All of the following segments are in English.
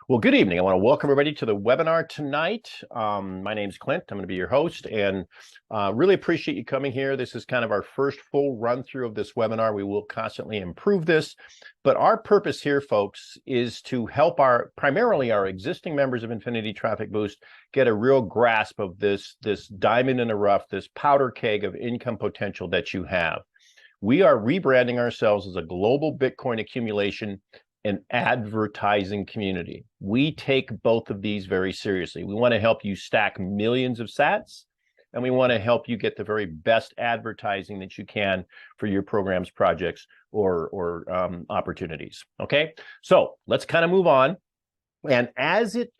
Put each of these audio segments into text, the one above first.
Well, good evening. I want to welcome everybody to the webinar tonight. My name's Clint. I'm going to be your host, and really appreciate you coming here. This is kind of our first full run through of this webinar. We will constantly improve this, but our purpose here, folks, is to help primarily our existing members of Infinity Traffic Boost get a real grasp of this diamond in the rough, this powder keg of income potential that you have. We are rebranding ourselves as a global Bitcoin accumulation and advertising community. We take both of these very seriously. We want to help you stack millions of sats, and we want to help you get the very best advertising that you can for your programs, projects, or opportunities. Okay, so let's kind of move on. And as it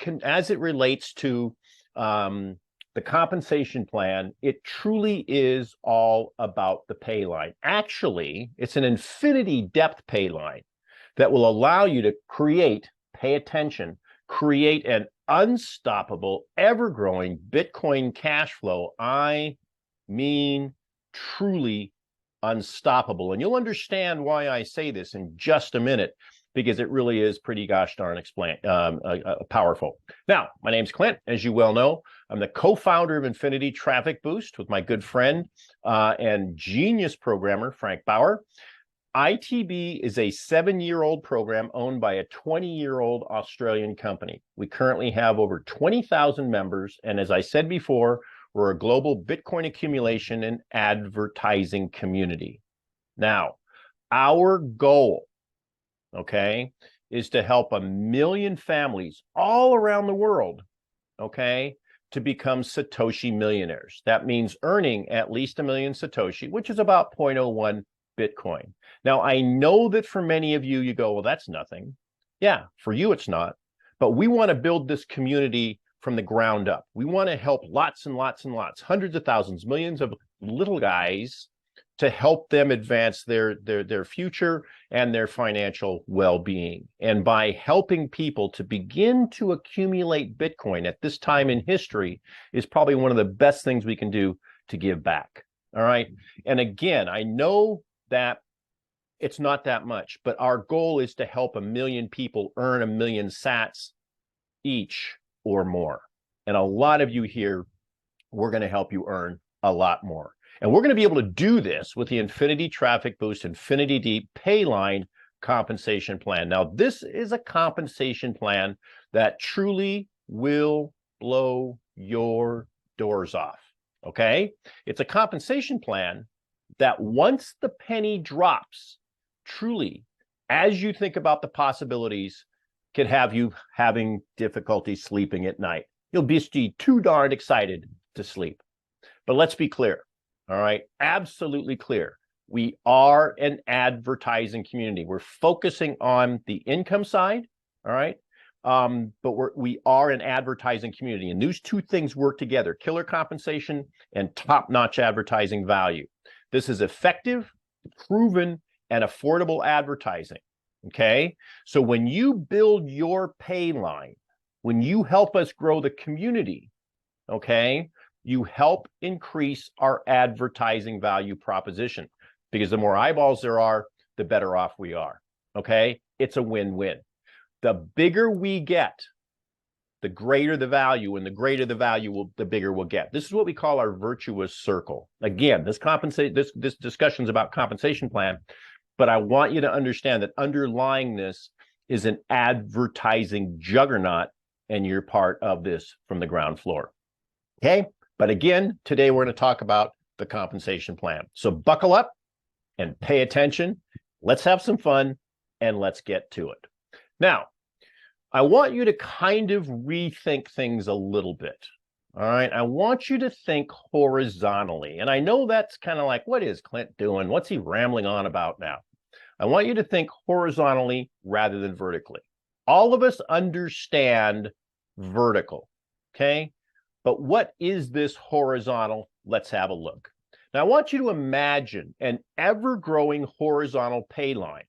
relates to the compensation plan, it truly is all about the pay line. Actually, it's an infinity depth pay line that will allow you to create, pay attention, create an unstoppable, ever-growing Bitcoin cash flow. I mean, truly unstoppable. And you'll understand why I say this in just a minute, because it really is pretty gosh darn powerful. Now, my name's Clint, as you well know. I'm the co-founder of Infinity Traffic Boost with my good friend and genius programmer, Frank Bauer. ITB is a 7-year-old program owned by a 20-year-old Australian company. We currently have over 20,000 members, and as I said before, we're a global Bitcoin accumulation and advertising community. Now, our goal, okay, is to help 1 million families all around the world, okay, to become Satoshi millionaires. That means earning at least 1 million Satoshi, which is about 0.01 Bitcoin. Now, I know that for many of you, you go, well, that's nothing. Yeah, for you, it's not. But we want to build this community from the ground up. We want to help lots and lots and lots, hundreds of thousands, millions of little guys to help them advance their future and their financial well-being. And by helping people to begin to accumulate Bitcoin at this time in history is probably one of the best things we can do to give back. All right. And again, I know that it's not that much, but our goal is to help 1 million people earn 1 million sats each or more. And a lot of you here, we're going to help you earn a lot more. And we're going to be able to do this with the Infinity Traffic Boost Infinity Deep Payline compensation plan. Now, this is a compensation plan that truly will blow your doors off. Okay? It's a compensation plan that once the penny drops, truly, as you think about the possibilities, can have you having difficulty sleeping at night. You'll be too darn excited to sleep. But let's be clear, all right? Absolutely clear. We are an advertising community. We're focusing on the income side, all right? But we are an advertising community, and those two things work together: killer compensation and top-notch advertising value. This is effective, proven, and affordable advertising, okay? So when you build your pay line, when you help us grow the community, okay, you help increase our advertising value proposition, because the more eyeballs there are, the better off we are, okay? It's a win-win. The bigger we get, the greater the value, and the greater the value, the bigger we'll get. This is what we call our virtuous circle. Again, this discussion is about compensation plan, but I want you to understand that underlying this is an advertising juggernaut, and you're part of this from the ground floor. Okay, but again, today we're going to talk about the compensation plan. So buckle up and pay attention. Let's have some fun, and let's get to it. Now, I want you to kind of rethink things a little bit. All right. I want you to think horizontally. And I know that's kind of like, what is Clint doing? What's he rambling on about now? I want you to think horizontally rather than vertically. All of us understand vertical. Okay. But what is this horizontal? Let's have a look. Now, I want you to imagine an ever-growing horizontal pay line,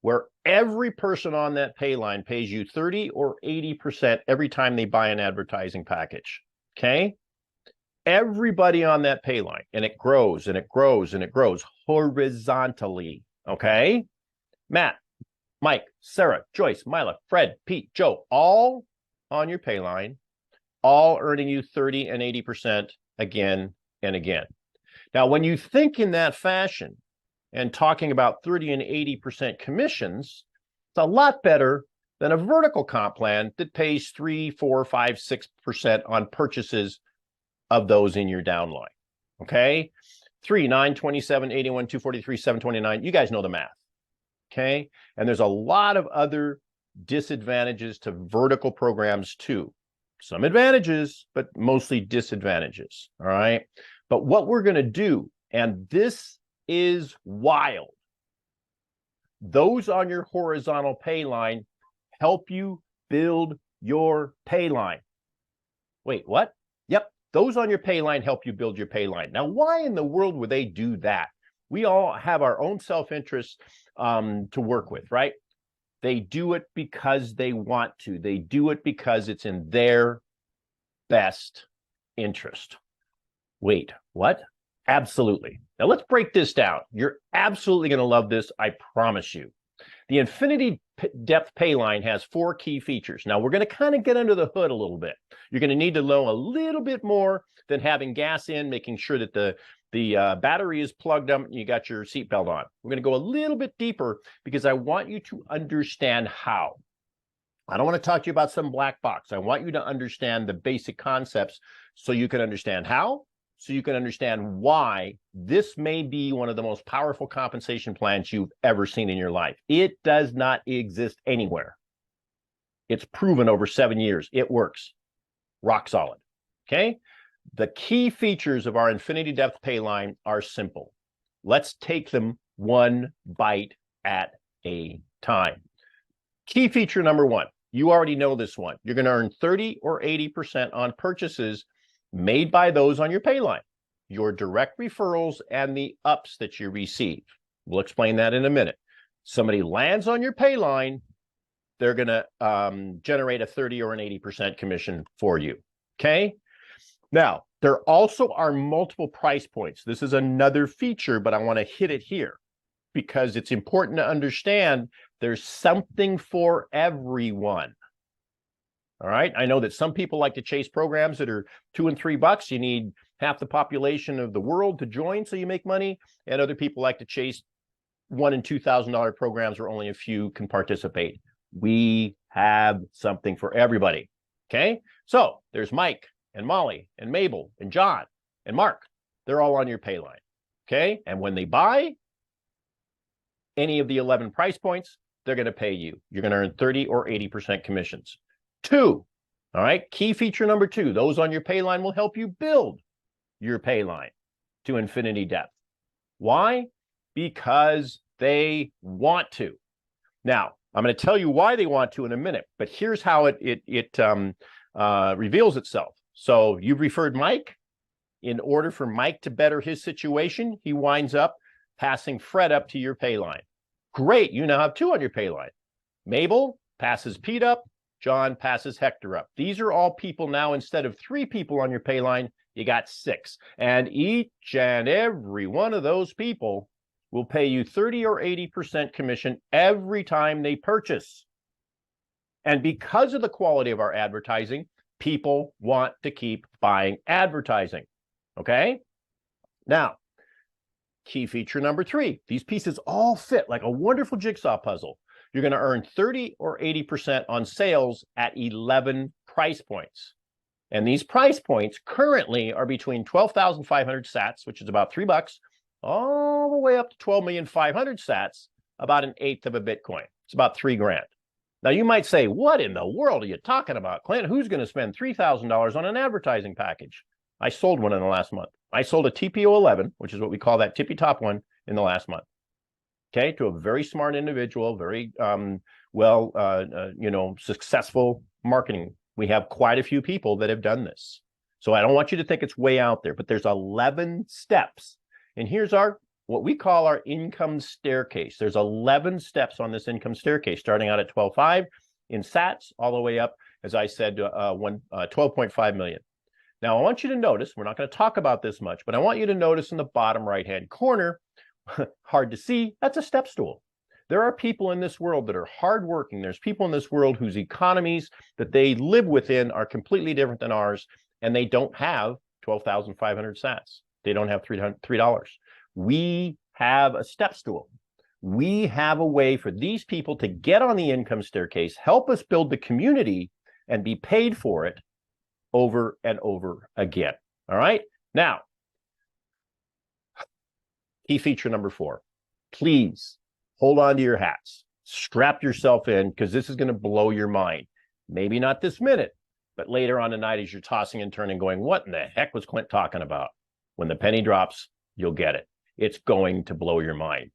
where every person on that pay line pays you 30 or 80% every time they buy an advertising package, okay? Everybody on that pay line, and it grows and it grows and it grows horizontally, okay? Matt, Mike, Sarah, Joyce, Mila, Fred, Pete, Joe, all on your Payline, all earning you 30 and 80% again and again. Now, when you think in that fashion and talking about 30 and 80% commissions, it's a lot better than a vertical comp plan that pays 3, 4, 5, 6% on purchases of those in your downline. Okay? 3, 9, 27, 81, 243, 729. You guys know the math. Okay? And there's a lot of other disadvantages to vertical programs too. Some advantages, but mostly disadvantages. All right? But what we're going to do, and this is wild, those on your horizontal pay line help you build your pay line. Wait, what? Yep, those on your pay line help you build your pay line. Now, why in the world would they do that? We all have our own self-interest to work with, right? They do it because they want to. They do it because it's in their best interest. Wait, what? Absolutely. Now let's break this down. You're absolutely going to love this, I promise you. The Infinity Depth Payline has 4 key features. Now we're going to kind of get under the hood a little bit. You're going to need to know a little bit more than having gas in, making sure that the battery is plugged up and you got your seatbelt on. We're going to go a little bit deeper because I want you to understand how. I don't want to talk to you about some black box. I want you to understand the basic concepts so you can understand how, so you can understand why this may be one of the most powerful compensation plans you've ever seen in your life. It does not exist anywhere. It's proven over 7 years. It works. Rock solid. Okay? The key features of our Infinity Depth Payline are simple. Let's take them one bite at a time. Key feature number 1. You already know this one. You're going to earn 30 or 80% on purchases made by those on your Payline, your direct referrals and the ups that you receive. We'll explain that in a minute. Somebody lands on your Payline, they're going to generate a 30 or an 80% commission for you. Okay? Now, there also are multiple price points. This is another feature, but I want to hit it here because it's important to understand there's something for everyone. All right. I know that some people like to chase programs that are $2 and $3. You need half the population of the world to join so you make money. And other people like to chase $1,000 and $2,000 programs where only a few can participate. We have something for everybody. Okay. So there's Mike and Molly and Mabel and John and Mark. They're all on your Payline. Okay. And when they buy any of the 11 price points, they're going to pay you. You're going to earn 30 or 80% commissions. 2, all right, key feature number 2, those on your Payline will help you build your Payline to infinity depth. Why? Because they want to. Now, I'm going to tell you why they want to in a minute, but here's how it reveals itself. So you've referred Mike. In order for Mike to better his situation, he winds up passing Fred up to your Payline. Great, you now have 2 on your Payline. Mabel passes Pete up. John passes Hector up. These are all people now, instead of 3 people on your Payline, you got 6. And each and every one of those people will pay you 30 or 80% commission every time they purchase. And because of the quality of our advertising, people want to keep buying advertising. Okay? Now, key feature number 3. These pieces all fit like a wonderful jigsaw puzzle. You're going to earn 30 or 80% on sales at 11 price points. And these price points currently are between 12,500 sats, which is about $3, all the way up to 12,500,000 sats, about 1/8 of a Bitcoin. It's about $3 grand. Now you might say, what in the world are you talking about, Clint? Who's going to spend $3,000 on an advertising package? I sold one in the last month. I sold a TPO11, which is what we call that tippy top one, in the last month. Okay, to a very smart individual, very successful marketing. We have quite a few people that have done this. So I don't want you to think it's way out there, but there's 11 steps. And here's what we call our income staircase. There's 11 steps on this income staircase, starting out at 12.5 in sats, all the way up, as I said, 12.5 million. Now, I want you to notice, we're not going to talk about this much, but I want you to notice in the bottom right-hand corner, hard to see, that's a step stool. There are people in this world that are hardworking. There's people in this world whose economies that they live within are completely different than ours, and they don't have 12,500 sats. They don't have $3. We have a step stool. We have a way for these people to get on the income staircase, help us build the community, and be paid for it over and over again. All right? Now, key feature number 4. Please hold on to your hats. Strap yourself in, because this is going to blow your mind. Maybe not this minute, but later on tonight as you're tossing and turning going, what in the heck was Clint talking about? When the penny drops, you'll get it. It's going to blow your mind.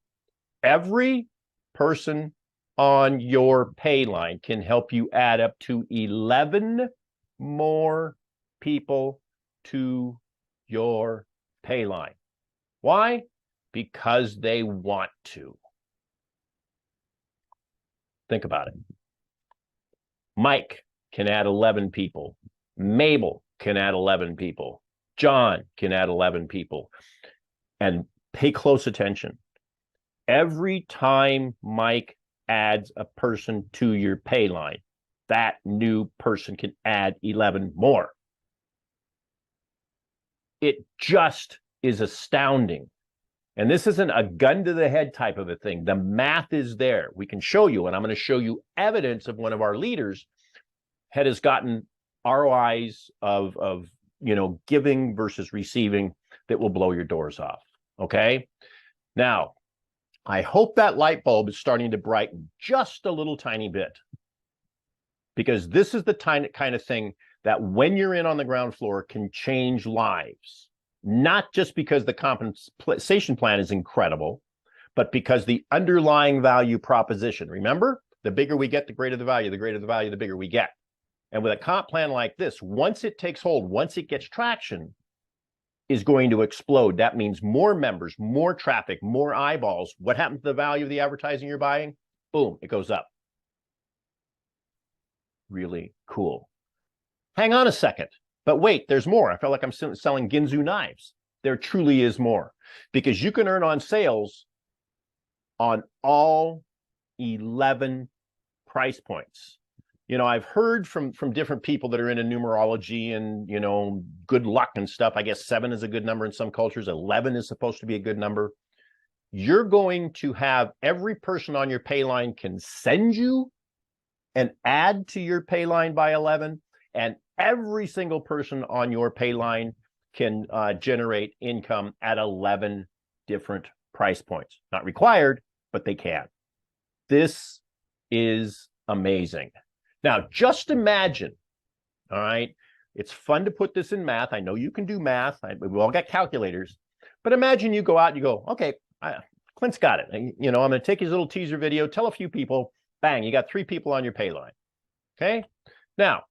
Every person on your Payline can help you add up to 11 more people to your Payline. Why? Because they want to. Think about it. Mike can add 11 people. Mabel can add 11 people. John can add 11 people. And pay close attention. Every time Mike adds a person to your Payline, that new person can add 11 more. It just is astounding. And this isn't a gun to the head type of a thing. The math is there. We can show you, and I'm going to show you evidence of one of our leaders has gotten ROIs of giving versus receiving that will blow your doors off. Okay? Now, I hope that light bulb is starting to brighten just a little tiny bit, because this is the kind of thing that when you're in on the ground floor can change lives. Not just because the compensation plan is incredible, but because the underlying value proposition. Remember, the bigger we get, the greater the value, the greater the value, the bigger we get. And with a comp plan like this, once it takes hold, once it gets traction, is going to explode. That means more members, more traffic, more eyeballs. What happens to the value of the advertising you're buying? Boom, it goes up. Really cool. Hang on a second. But wait, there's more. I felt like I'm selling Ginzu knives. There truly is more, because you can earn on sales on all 11 price points. I've heard from different people that are into numerology and, good luck and stuff. I guess 7 is a good number in some cultures. 11 is supposed to be a good number. You're going to have every person on your Payline can send you and add to your Payline by 11, and every single person on your Payline can generate income at 11 different price points. Not required, but they can. This is amazing. Now, just imagine, all right, it's fun to put this in math. I know you can do math. We all got calculators. But imagine you go out and you go, okay, Clint's got it. I'm going to take his little teaser video, tell a few people, bang, you got 3 people on your Payline. Okay? Now,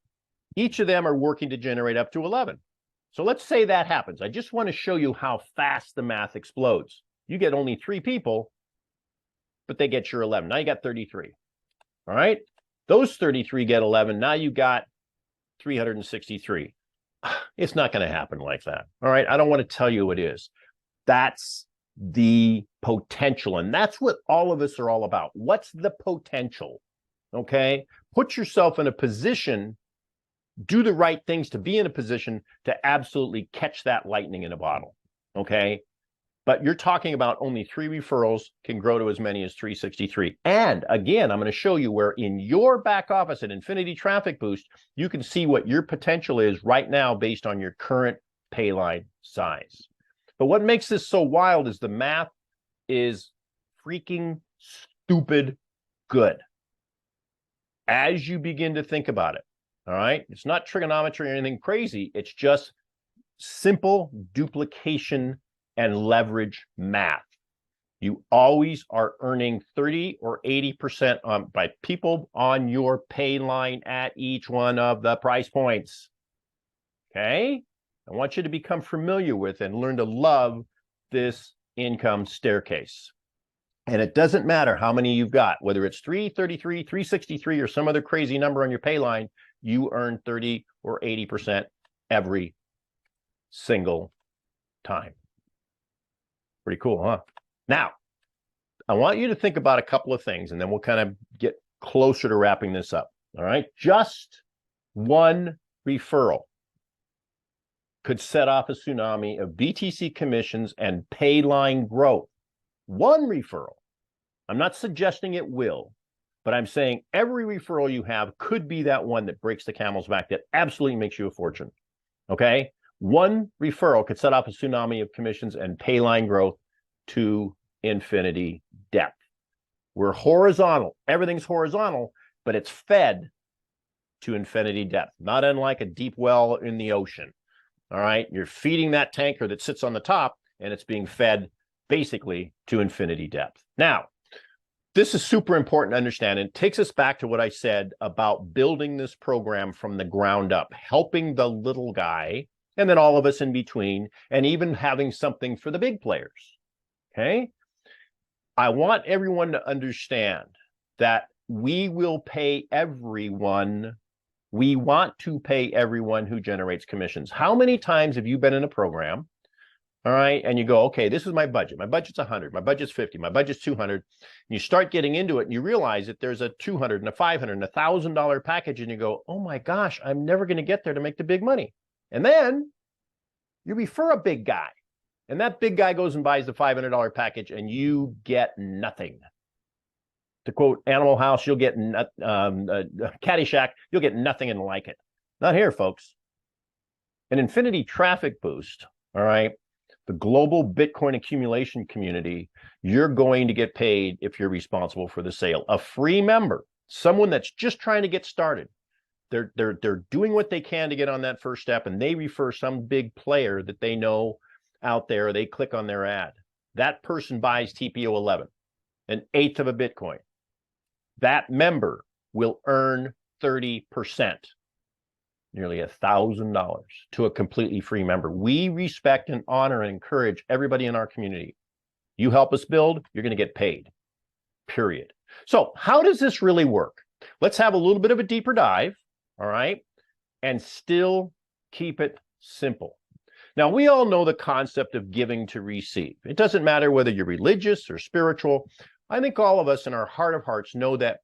each of them are working to generate up to 11. So let's say that happens. I just want to show you how fast the math explodes. You get only 3 people, but they get your 11. Now you got 33. All right? Those 33 get 11. Now you got 363. It's not going to happen like that. All right? I don't want to tell you it is. That's the potential. And that's what all of us are all about. What's the potential? Okay? Put yourself in a position, do the right things to be in a position to absolutely catch that lightning in a bottle. Okay? But you're talking about only 3 referrals can grow to as many as 363. And again, I'm going to show you where in your back office at Infinity Traffic Boost, you can see what your potential is right now based on your current Payline size. But what makes this so wild is the math is freaking stupid good. As you begin to think about it, all right? It's not trigonometry or anything crazy. It's just simple duplication and leverage math. You always are earning 30 or 80% by people on your Payline at each one of the price points. Okay? I want you to become familiar with and learn to love this income staircase. And it doesn't matter how many you've got, whether it's 333, 363, or some other crazy number on your Payline, you earn 30 or 80% every single time. Pretty cool, huh? Now, I want you to think about a couple of things, and then we'll kind of get closer to wrapping this up. All right. Just one referral could set off a tsunami of BTC commissions and Payline growth. One referral. I'm not suggesting it will, but I'm saying every referral you have could be that one that breaks the camel's back that absolutely makes you a fortune. Okay? One referral could set off a tsunami of commissions and Payline growth to infinity depth. We're horizontal. Everything's horizontal, but it's fed to infinity depth, not unlike a deep well in the ocean. All right? You're feeding that tanker that sits on the top, and it's being fed basically to infinity depth. Now, this is super important to understand, and it takes us back to what I said about building this program from the ground up, helping the little guy, and then all of us in between, and even having something for the big players. Okay? I want everyone to understand that we will pay everyone. We want to pay everyone who generates commissions. How many times have you been in a program, all right, and you go, okay, this is my budget. My budget's 100. My budget's 50. My budget's 200. And you start getting into it, and you realize that there's a $200 and a $500 and a $1,000 package, and you go, oh my gosh, I'm never going to get there to make the big money. And then you refer a big guy, and that big guy goes and buys the $500 package, and you get nothing. To quote Animal House, you'll get Caddyshack, you'll get nothing and like it. Not here, folks. An infinity traffic boost, all right, the global Bitcoin accumulation community, you're going to get paid if you're responsible for the sale. A free member, someone that's just trying to get started, they're doing what they can to get on that first step, and they refer some big player that they know out there, they click on their ad. That person buys TPO 11, an eighth of a Bitcoin. That member will earn 30%, nearly $1,000 to a completely free member. We respect and honor and encourage everybody in our community. You help us build, you're going to get paid, period. So how does this really work? Let's have a little bit of a deeper dive, all right, and still keep it simple. Now, we all know the concept of giving to receive. It doesn't matter whether you're religious or spiritual. I think all of us in our heart of hearts know that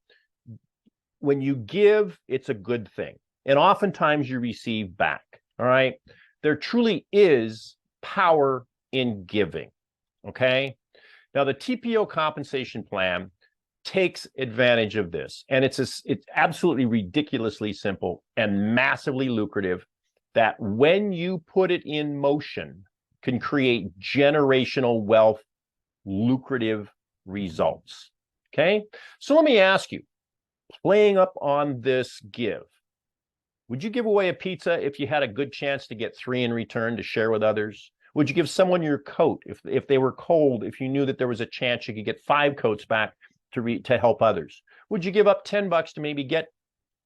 when you give, it's a good thing. And oftentimes you receive back, all right? There truly is power in giving, okay? Now, the TPO compensation plan takes advantage of this. And it's absolutely ridiculously simple and massively lucrative that when you put it in motion, can create generational wealth, lucrative results. Okay, so let me ask you, playing up on this give, would you give away a pizza if you had a good chance to get 3 in return to share with others? Would you give someone your coat if they were cold, if you knew that there was a chance you could get 5 coats back to help others? Would you give up $10 to maybe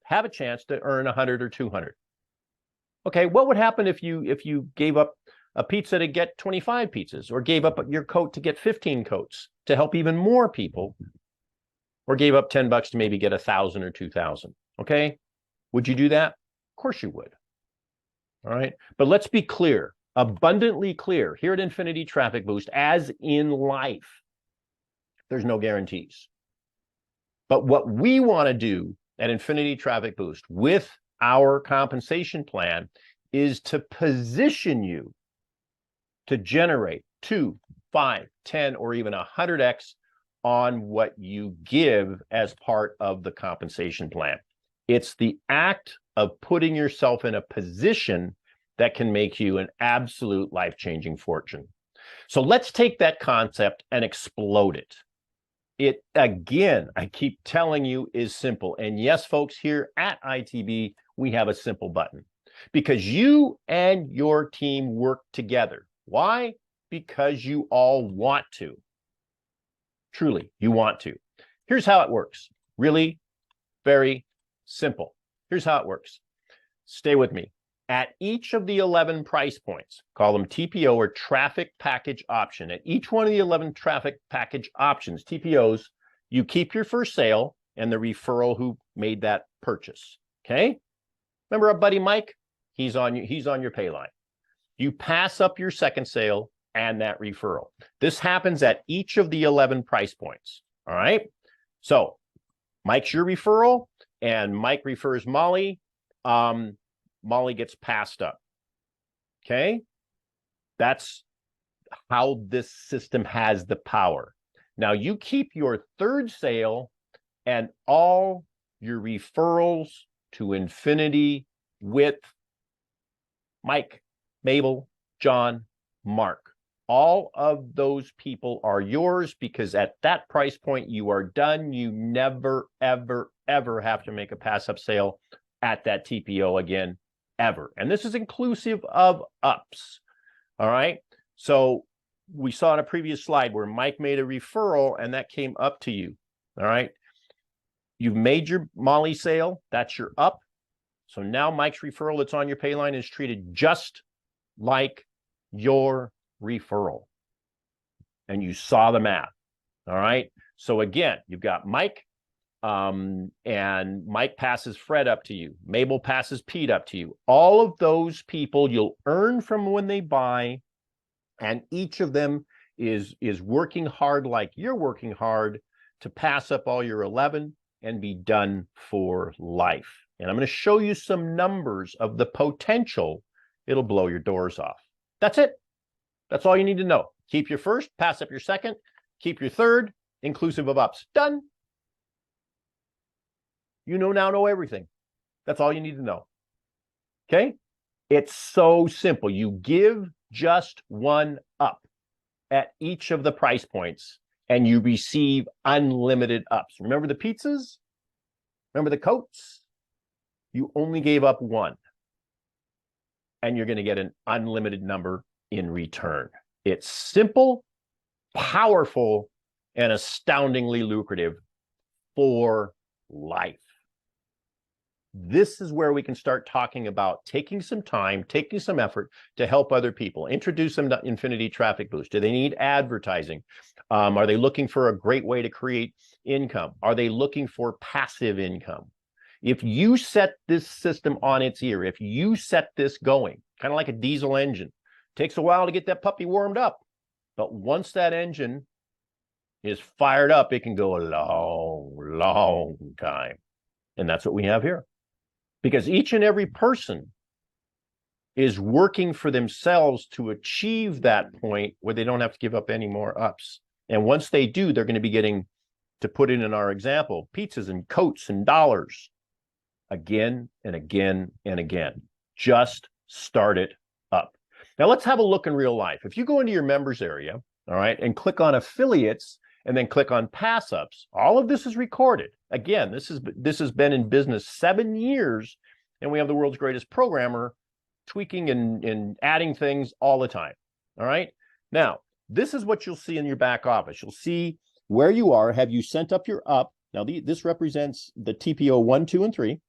have a chance to earn 100 or 200? Okay, what would happen if you gave up a pizza to get 25 pizzas, or gave up your coat to get 15 coats to help even more people, or gave up $10 to maybe get 1,000 or 2,000? Okay, would you do that? Of course you would. All right, but let's be clear, abundantly clear, here at Infinity Traffic Boost, as in life, there's no guarantees. But what we want to do at Infinity Traffic Boost with our compensation plan is to position you to generate 2, 5, 10, or even 100x on what you give as part of the compensation plan. It's the act of putting yourself in a position that can make you an absolute life-changing fortune. So let's take that concept and explode it. It, again, I keep telling you, is simple. And yes, folks, here at ITB, we have a simple button because you and your team work together. Why? Because you all want to. Truly, you want to. Here's how it works. Really, very simple. Here's how it works. Stay with me. At each of the 11 price points, call them TPO or traffic package option. At each one of the 11 traffic package options, TPOs, you keep your first sale and the referral who made that purchase. Okay? Remember our buddy Mike? He's on your Payline. You pass up your second sale and that referral. This happens at each of the 11 price points. All right. So Mike's your referral, and Mike refers Molly. Molly gets passed up. Okay. That's how this system has the power. Now you keep your third sale and all your referrals to infinity with Mike, Mabel, John, Mark. All of those people are yours, because at that price point, you are done. You never, ever, ever have to make a pass-up sale at that TPO again, ever. And this is inclusive of ups. All right. So we saw in a previous slide where Mike made a referral and that came up to you. All right. You've made your Molly sale. That's your up. So now Mike's referral that's on your Payline is treated just like your referral. And you saw the math. All right. So again, you've got Mike, and Mike passes Fred up to you. Mabel passes Pete up to you. All of those people you'll earn from when they buy, and each of them is working hard like you're working hard to pass up all your 11 and be done for life. And I'm going to show you some numbers of the potential. It'll blow your doors off. That's it. That's all you need to know. Keep your first, pass up your second, keep your third, inclusive of ups. Done. You now know everything. That's all you need to know. Okay? It's so simple. You give just one up at each of the price points, and you receive unlimited ups. Remember the pizzas? Remember the coats? You only gave up one, and you're going to get an unlimited number in return. It's simple, powerful, and astoundingly lucrative for life. This is where we can start talking about taking some time, taking some effort to help other people, introduce them to Infinity Traffic Boost. Do they need advertising? Are they looking for a great way to create income? Are they looking for passive income? If you set this system on its ear, if you set this going, kind of like a diesel engine, takes a while to get that puppy warmed up. But once that engine is fired up, it can go a long, long time. And that's what we have here. Because each and every person is working for themselves to achieve that point where they don't have to give up any more ups. And once they do, they're going to be getting, to put it in our example, pizzas and coats and dollars again and again and again. Just start it up. Now let's have a look in real life. If you go into your members area, all right, and click on affiliates and then click on pass ups, all of this is recorded. Again, this has been in business 7 years, and we have the world's greatest programmer tweaking and adding things all the time. All right. Now, this is what you'll see in your back office. You'll see where you are. Have you sent up your up? Now, this represents the TPO 1, 2, and 3.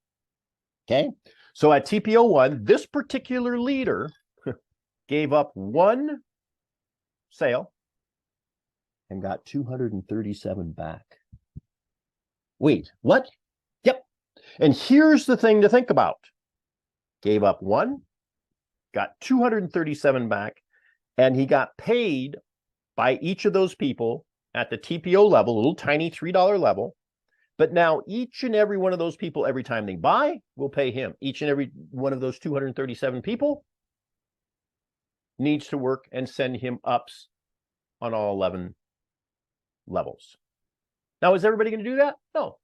Okay. So at TPO 1, this particular leader gave up one sale and got 237 back. Wait, what? Yep. And here's the thing to think about. Gave up one, got 237 back, and he got paid by each of those people at the TPO level, a little tiny $3 level. But now each and every one of those people, every time they buy, will pay him. Each and every one of those 237 people needs to work and send him ups on all 11 levels. Now, is everybody going to do that? No.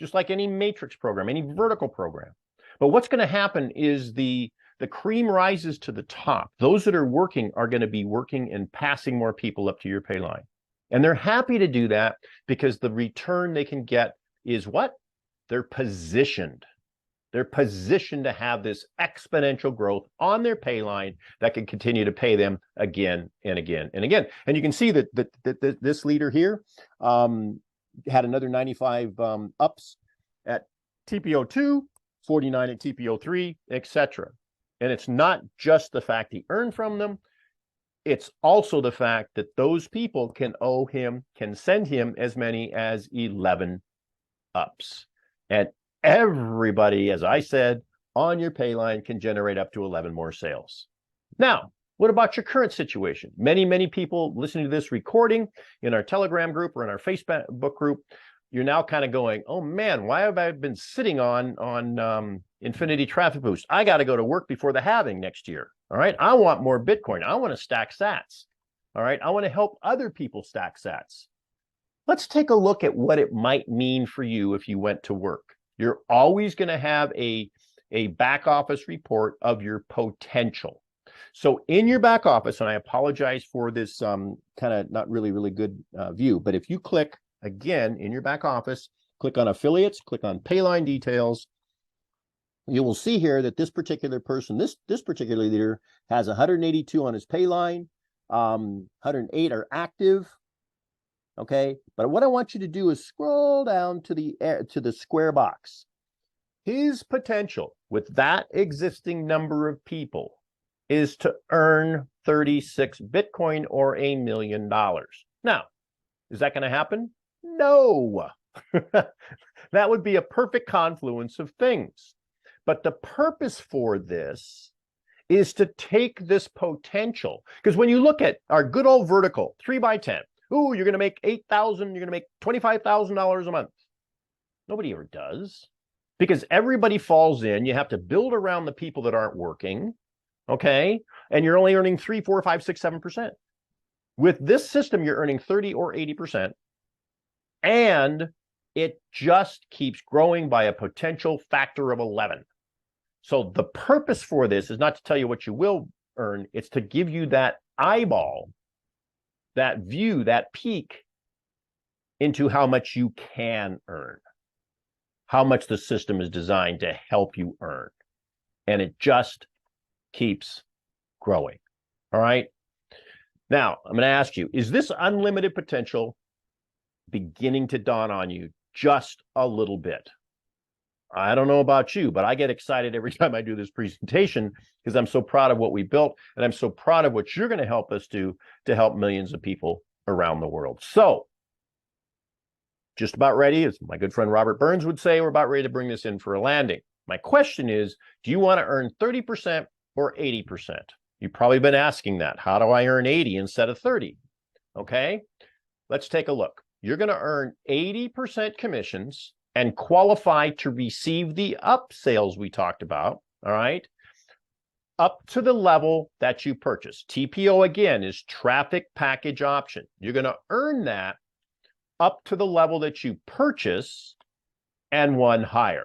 Just like any matrix program, any vertical program. But what's going to happen is the cream rises to the top. Those that are working are going to be working and passing more people up to your Payline. And they're happy to do that because the return they can get is what? They're positioned. They're positioned to have this exponential growth on their Payline that can continue to pay them again and again and again. And you can see that this leader here had another 95 ups at TPO 2, 49 at TPO 3, etc. And it's not just the fact he earned from them. It's also the fact that those people can send him as many as 11 ups. And everybody, as I said, on your Payline can generate up to 11 more sales. Now, What about your current situation? Many people listening to this recording in our Telegram group or in our Facebook group, you're now kind of going, oh man, why have I been sitting on Infinity Traffic Boost? I got to go to work before the halving next year. All right. I want more Bitcoin. I want to stack sats. All right. I want to help other people stack sats. Let's take a look at what it might mean for you if you went to work. You're always going to have a back office report of your potential. So in your back office, and I apologize for this kind of not really good view, but if you click again in your back office, click on affiliates, click on Payline details, you will see here that this particular person, this particular leader has 182 on his Payline, 108 are active. Okay, but what I want you to do is scroll down to the square box. His potential with that existing number of people is to earn 36 Bitcoin or $1 million. Now, is that going to happen? No. That would be a perfect confluence of things. But the purpose for this is to take this potential, because when you look at our good old vertical 3x10, ooh, you're going to make $8,000, you're going to make $25,000 a month. Nobody ever does, because everybody falls in. You have to build around the people that aren't working. Okay, and you're only earning 3, 4, 5, 6, 7%. With this system, you're earning 30 or 80%, and it just keeps growing by a potential factor of 11. So the purpose for this is not to tell you what you will earn, it's to give you that eyeball, that view, that peek into how much you can earn, how much the system is designed to help you earn. And it just keeps growing. All right. Now, I'm going to ask you, is this unlimited potential beginning to dawn on you just a little bit? I don't know about you, but I get excited every time I do this presentation because I'm so proud of what we built, and I'm so proud of what you're going to help us do to help millions of people around the world. So, just about ready, as my good friend Robert Burns would say, we're about ready to bring this in for a landing. My question is, do you want to earn 30% or 80%? You've probably been asking that. How do I earn 80 instead of 30? Okay, let's take a look. You're going to earn 80% commissions and qualify to receive the up sales we talked about, all right, up to the level that you purchase. TPO, again, is traffic package option. You're going to earn that up to the level that you purchase and one higher.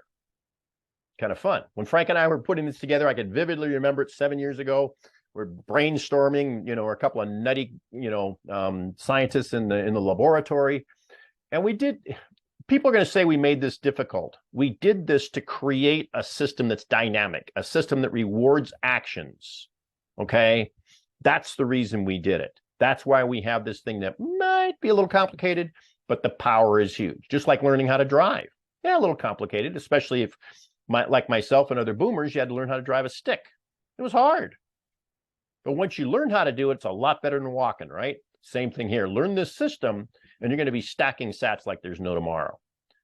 Kind of fun. When Frank and I were putting this together, I could vividly remember it 7 years ago. We're brainstorming, we're a couple of nutty, scientists in the laboratory. And we did, people are going to say we made this difficult. We did this to create a system that's dynamic, a system that rewards actions. Okay. That's the reason we did it. That's why we have this thing that might be a little complicated, but the power is huge. Just like learning how to drive. Yeah, a little complicated, especially if, like myself and other boomers, you had to learn how to drive a stick. It was hard. But once you learn how to do it, it's a lot better than walking, right? Same thing here. Learn this system, and you're going to be stacking sats like there's no tomorrow.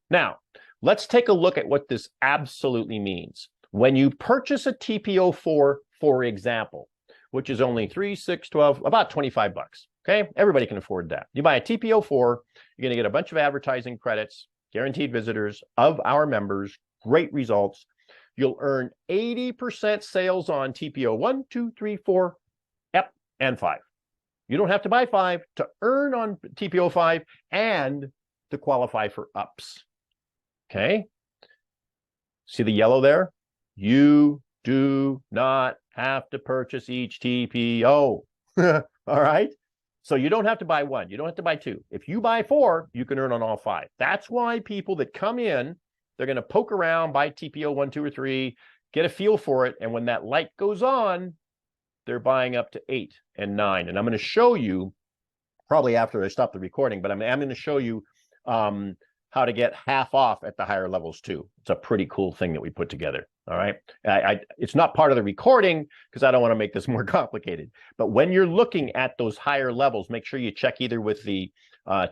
Now, let's take a look at what this absolutely means. When you purchase a TPO4, for example, which is only 3, 6, 12, about 25 bucks. Okay, everybody can afford that. You buy a TPO4, you're going to get a bunch of advertising credits, guaranteed visitors of our members, great results. You'll earn 80% sales on TPO 1, 2, 3, 4, and 5. You don't have to buy 5 to earn on TPO 5 and to qualify for ups. Okay. See the yellow there? You do not have to purchase each TPO. All right. So you don't have to buy 1. You don't have to buy 2. If you buy 4, you can earn on all 5. That's why people that come in, they're going to poke around, buy TPO 1, 2, or 3, get a feel for it. And when that light goes on, they're buying up to 8 and 9. And I'm going to show you, probably after I stop the recording, but I'm going to show you how to get half off at the higher levels too. It's a pretty cool thing that we put together. All right. It's not part of the recording because I don't want to make this more complicated. But when you're looking at those higher levels, make sure you check either with the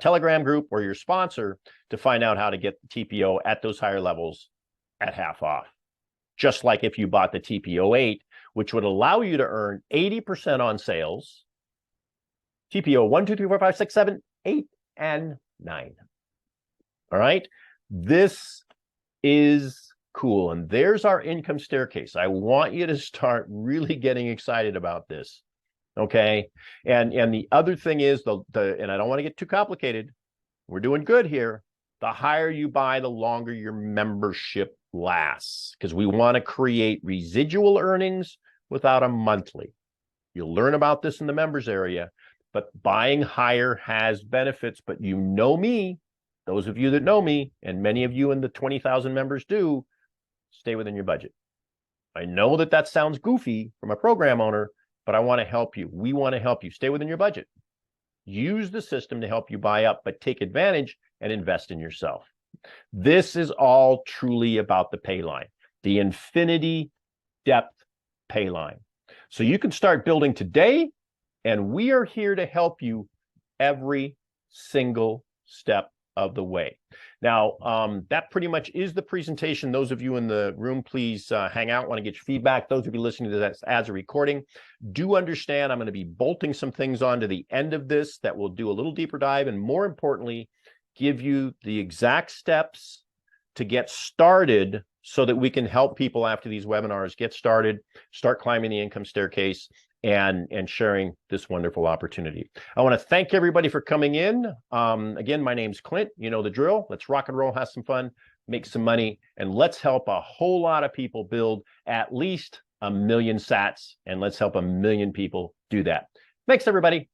Telegram group or your sponsor to find out how to get the TPO at those higher levels at half off. Just like if you bought the TPO 8, which would allow you to earn 80% on sales, TPO 1, 2, 3, 4, 5, 6, 7, 8, and 9. All right. This is cool. And there's our income staircase. I want you to start really getting excited about this. Okay. And the other thing is and I don't want to get too complicated. We're doing good here. The higher you buy, the longer your membership lasts, because we want to create residual earnings without a monthly. You'll learn about this in the members area, but buying higher has benefits. But you know me, those of you that know me, and many of you in the 20,000 members do, stay within your budget. I know that that sounds goofy from a program owner, but I want to help you. We want to help you. Stay within your budget. Use the system to help you buy up, but take advantage and invest in yourself. This is all truly about the Payline, the infinity depth Payline. So you can start building today, and we are here to help you every single step of the way. Now, that pretty much is the presentation. Those of you in the room, please hang out. Want to get your feedback. Those of you listening to this as a recording, do understand I'm going to be bolting some things on to the end of this that will do a little deeper dive, and more importantly, give you the exact steps to get started so that we can help people after these webinars get started, start climbing the income staircase, and sharing this wonderful opportunity. I want to thank everybody for coming in. Again, my name's Clint. You know the drill. Let's rock and roll, have some fun, make some money, and let's help a whole lot of people build at least 1 million sats, and let's help 1 million people do that. Thanks, everybody.